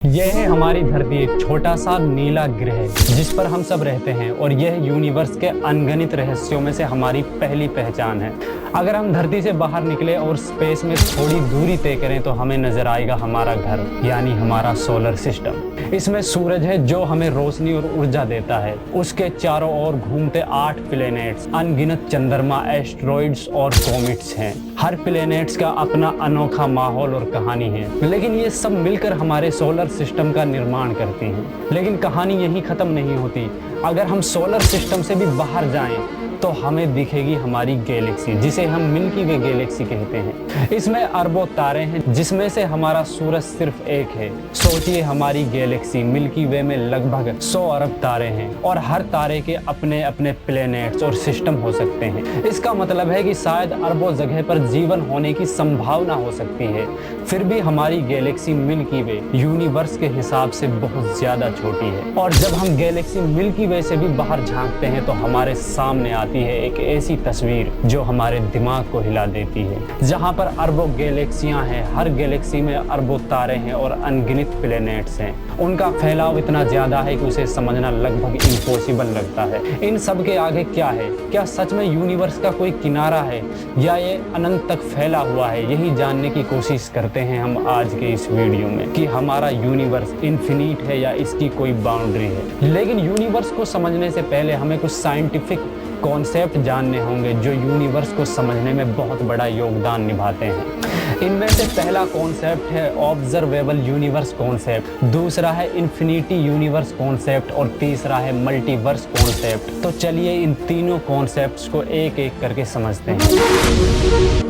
यह है हमारी धरती, एक छोटा सा नीला ग्रह जिस पर हम सब रहते हैं और यह यूनिवर्स के अनगिनत रहस्यों में से हमारी पहली पहचान है। अगर हम धरती से बाहर निकले और स्पेस में थोड़ी दूरी तय करें तो हमें नजर आएगा हमारा घर, यानी हमारा सोलर सिस्टम। इसमें सूरज है जो हमें रोशनी और ऊर्जा देता है। उसके चारों ओर घूमते 8 प्लैनेट्स, अनगिनत चंद्रमा, एस्टेरॉइड्स और कॉमेट्स हैं। हर प्लैनेट्स का अपना अनोखा माहौल और कहानी है, लेकिन ये सब मिलकर हमारे सोलर सिस्टम का निर्माण करती हैं। लेकिन कहानी यहीं खत्म नहीं होती। अगर हम सोलर सिस्टम से भी बाहर जाएं तो हमें दिखेगी हमारी गैलेक्सी, जिसे हम मिल्की वे गैलेक्सी कहते हैं। इसमें अरबों तारे हैं, जिसमें से हमारा सूरज सिर्फ एक है। सोचिए, हमारी गैलेक्सी मिल्की वे में लगभग 100 अरब तारे हैं और हर तारे के अपने अपने प्लैनेट्स और सिस्टम हो सकते हैं। इसका मतलब है कि शायद अरबों जगह पर जीवन होने की संभावना हो सकती है। फिर भी हमारी गैलेक्सी मिल्की वे यूनिवर्स के हिसाब से बहुत ज्यादा छोटी है। और जब हम गैलेक्सी मिल्की वे से भी बाहर झांकते हैं तो हमारे सामने आती है एक ऐसी तस्वीर जो हमारे दिमाग को हिला देती है। जहां पर अरबों गैलेक्सियां हैं, हर गैलेक्सी में अरबों तारे हैं और अनगिनत प्लैनेट्स हैं। उनका फैलाव इतना ज्यादा है कि उसे समझना लगभग इम्पॉसिबल लगता है। इन सब के आगे क्या है? क्या सच में यूनिवर्स का कोई किनारा है या ये अनंत तक फैला हुआ है? यही जानने की कोशिश करते हैं हम आज के इस वीडियो में कि हमारा यूनिवर्स इन्फिनिट है या इसकी कोई बाउंड्री है। लेकिन यूनिवर्स को समझने से पहले हमें कुछ साइंटिफिक कॉन्सेप्ट जानने होंगे जो यूनिवर्स को समझने में बहुत बड़ा योगदान निभाते हैं। इनमें से पहला कॉन्सेप्ट है ऑब्जर्वेबल यूनिवर्स कॉन्सेप्ट, दूसरा है इन्फिनिटी यूनिवर्स कॉन्सेप्ट और तीसरा है मल्टीवर्स कॉन्सेप्ट। तो चलिए इन तीनों कॉन्सेप्ट्स को एक एक करके समझते हैं।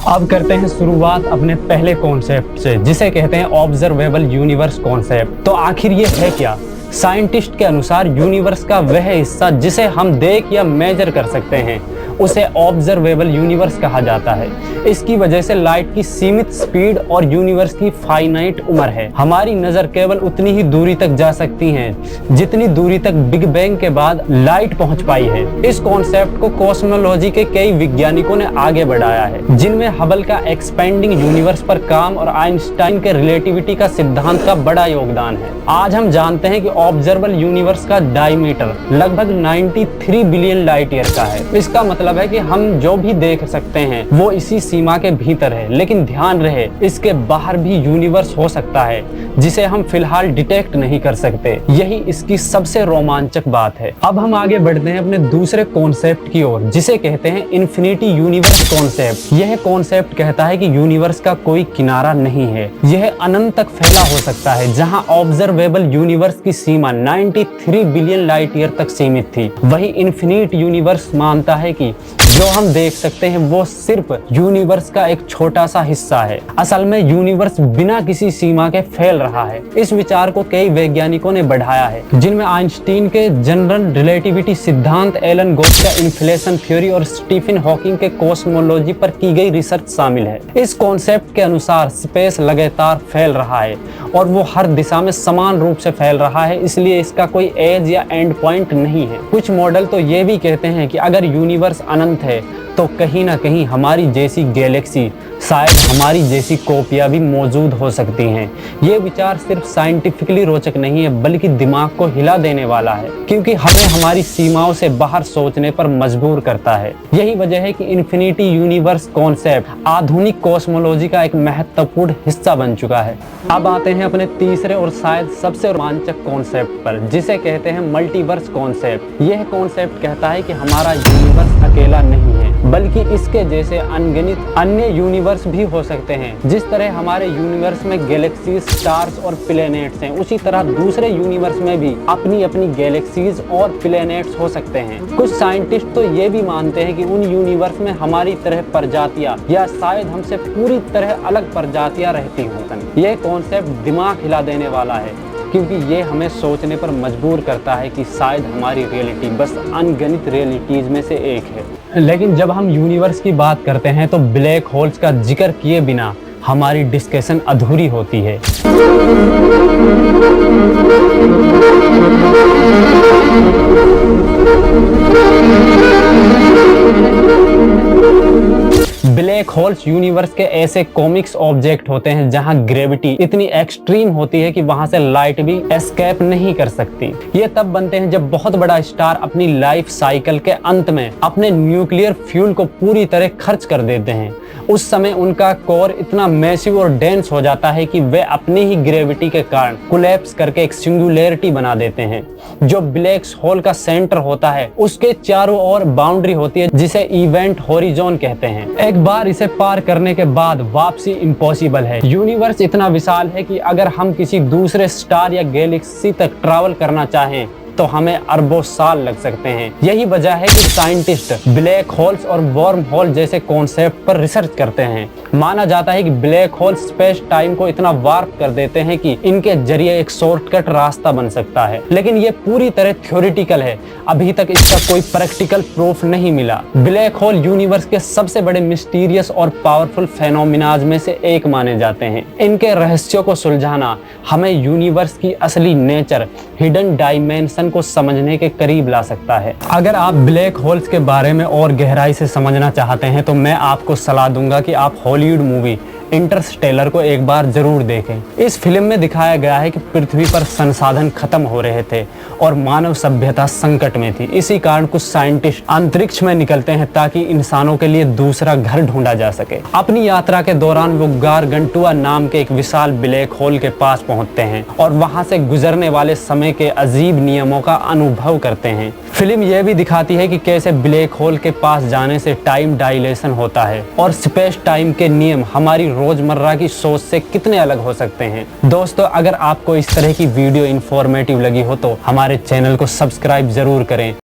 अब करते हैं शुरुआत अपने पहले कॉन्सेप्ट से, जिसे कहते हैं ऑब्जर्वेबल यूनिवर्स कॉन्सेप्ट। तो आखिर ये है क्या? साइंटिस्ट के अनुसार यूनिवर्स का वह हिस्सा जिसे हम देख या मेजर कर सकते हैं उसे ऑब्जर्वेबल यूनिवर्स कहा जाता है। इसकी वजह से लाइट की सीमित स्पीड और यूनिवर्स की फाइनाइट उम्र है। हमारी नजर केवल उतनी ही दूरी तक जा सकती है जितनी दूरी तक बिग बैंग के बाद लाइट पहुंच पाई है। इस कॉन्सेप्ट को कॉस्मोलॉजी के कई वैज्ञानिकों ने आगे बढ़ाया है, जिनमें हबल का एक्सपेंडिंग यूनिवर्स पर काम और आइंस्टाइन के रिलेटिविटी का सिद्धांत का बड़ा योगदान है। आज हम जानते हैं कि ऑब्जर्वेबल यूनिवर्स का डायमीटर लगभग 93 बिलियन लाइट ईयर का है। इसका मतलब है कि हम जो भी देख सकते हैं वो इसी सीमा के भीतर है, लेकिन ध्यान रहे इसके बाहर भी यूनिवर्स हो सकता है जिसे हम फिलहाल डिटेक्ट नहीं कर सकते। यही इसकी सबसे रोमांचक बात है। अब हम आगे बढ़ते हैं अपने दूसरे कॉन्सेप्ट की ओर, जिसे कहते हैं इन्फिनिटी यूनिवर्स कॉन्सेप्ट। यह कॉन्सेप्ट कहता है कि यूनिवर्स का कोई किनारा नहीं है, यह अनंत तक फैला हो सकता है। जहां ऑब्जर्वेबल यूनिवर्स की सीमा 93 बिलियन लाइट ईयर तक सीमित थी, वही इन्फिनिट यूनिवर्स मानता है कि जो हम देख सकते हैं वो सिर्फ यूनिवर्स का एक छोटा सा हिस्सा है। असल में यूनिवर्स बिना किसी सीमा के फैल रहा है। इस विचार को कई वैज्ञानिकों ने बढ़ाया है, जिनमें आइंस्टीन के जनरल रिलेटिविटी सिद्धांत, एलन गोस का इन्फ्लेशन थ्योरी और स्टीफन हॉकिंग के कॉस्मोलॉजी पर की गई रिसर्च शामिल है। इस कॉन्सेप्ट के अनुसार स्पेस लगातार फैल रहा है और वो हर दिशा में समान रूप से फैल रहा है, इसलिए इसका कोई एज या एंड पॉइंट नहीं है। कुछ मॉडल तो ये भी कहते हैं कि अगर यूनिवर्स अनंत है तो कहीं ना कहीं हमारी जैसी गैलेक्सी, शायद हमारी जैसी कॉपियां भी मौजूद हो सकती हैं। ये विचार सिर्फ साइंटिफिकली रोचक नहीं है बल्कि दिमाग को हिला देने वाला है, क्योंकि हमें हमारी सीमाओं से बाहर सोचने पर मजबूर करता है। यही वजह है कि इन्फिनिटी यूनिवर्स कॉन्सेप्ट आधुनिक कॉस्मोलॉजी का एक महत्वपूर्ण हिस्सा बन चुका है। अब आते हैं अपने तीसरे और शायद सबसे रोमांचक कॉन्सेप्ट पर, जिसे कहते हैं मल्टीवर्स कॉन्सेप्ट। यह कॉन्सेप्ट कहता है कि हमारा यूनिवर्स अकेला नहीं है, बल्कि इसके जैसे अनगिनत अन्य यूनिवर्स भी हो सकते हैं। जिस तरह हमारे यूनिवर्स में गैलेक्सीज, स्टार्स और प्लैनेट्स हैं, उसी तरह दूसरे यूनिवर्स में भी अपनी अपनी गैलेक्सीज और प्लैनेट्स हो सकते हैं। कुछ साइंटिस्ट तो ये भी मानते हैं कि उन यूनिवर्स में हमारी तरह प्रजातियां या शायद हमसे पूरी तरह अलग प्रजातियां रहती हों। यह कॉन्सेप्ट दिमाग हिला देने वाला है, क्योंकि ये हमें सोचने पर मजबूर करता है कि शायद हमारी रियलिटी बस अनगिनत रियलिटीज में से एक है। लेकिन जब हम यूनिवर्स की बात करते हैं तो ब्लैक होल्स का जिक्र किए बिना हमारी डिस्कशन अधूरी होती है। ब्लैक होल्स यूनिवर्स के ऐसे कॉमिक्स ऑब्जेक्ट होते हैं जहां ग्रेविटी इतनी एक्सट्रीम होती है कि वहां से लाइट भी एस्केप नहीं कर सकती। ये तब बनते हैं जब बहुत बड़ा स्टार अपनी लाइफ साइकिल के अंत में अपने न्यूक्लियर फ्यूल को पूरी तरह खर्च कर देते हैं। उस समय उनका कोर इतना मैसिव और डेंस हो जाता है कि वे अपनी ही ग्रेविटी के कारण कोलैप्स करके एक सिंगुलैरिटी बना देते हैं। जो ब्लैक होल का सेंटर होता है उसके चारों ओर बाउंड्री होती है जिसे इवेंट होरिजोन कहते हैं। एक बार इसे पार करने के बाद वापसी इम्पॉसिबल है। यूनिवर्स इतना विशाल है कि अगर हम किसी दूसरे स्टार या गैलेक्सी तक ट्रैवल करना चाहें तो हमें अरबों साल लग सकते हैं। यही वजह है कि साइंटिस्ट ब्लैक होल्स और वर्म होल जैसे कॉन्सेप्ट पर रिसर्च करते हैं। माना जाता है कि ब्लैक होल स्पेस टाइम को इतना वार्प कर देते हैं कि इनके जरिए एक शॉर्टकट रास्ता बन सकता है, लेकिन ये पूरी तरह थ्योरेटिकल है। अभी तक इसका कोई प्रैक्टिकल प्रूफ नहीं मिला। ब्लैक होल यूनिवर्स के सबसे बड़े मिस्टीरियस और पावरफुल फेनोमिनाज में से एक माने जाते हैं। इनके रहस्यों को सुलझाना हमें यूनिवर्स की असली नेचर, हिडन डायमेंशन को समझने के करीब ला सकता है। अगर आप ब्लैक होल्स के बारे में और गहराई से समझना चाहते हैं तो मैं आपको सलाह दूंगा कि आप हॉलीवुड मूवी इंटरस्टेलर को एक बार जरूर देखें। इस फिल्म में दिखाया गया है कि पृथ्वी पर संसाधन खत्म हो रहे थे और मानव सभ्यता संकट में थी। इसी कारण कुछ साइंटिस्ट अंतरिक्ष में निकलते हैं ताकि इंसानों के लिए दूसरा घर ढूंढा जा सके। अपनी यात्रा के दौरान वो गारगंटुआ नाम के एक विशाल ब्लैक होल के पास पहुंचते हैं और वहां से गुजरने वाले समय के अजीब नियमों का अनुभव करते हैं। फिल्म यह भी दिखाती है कि कैसे ब्लैक होल के पास जाने से टाइम डायलेशन होता है और स्पेस टाइम के नियम हमारी रोजमर्रा की सोच से कितने अलग हो सकते हैं। दोस्तों, अगर आपको इस तरह की वीडियो इंफॉर्मेटिव लगी हो तो हमारे चैनल को सब्सक्राइब जरूर करें।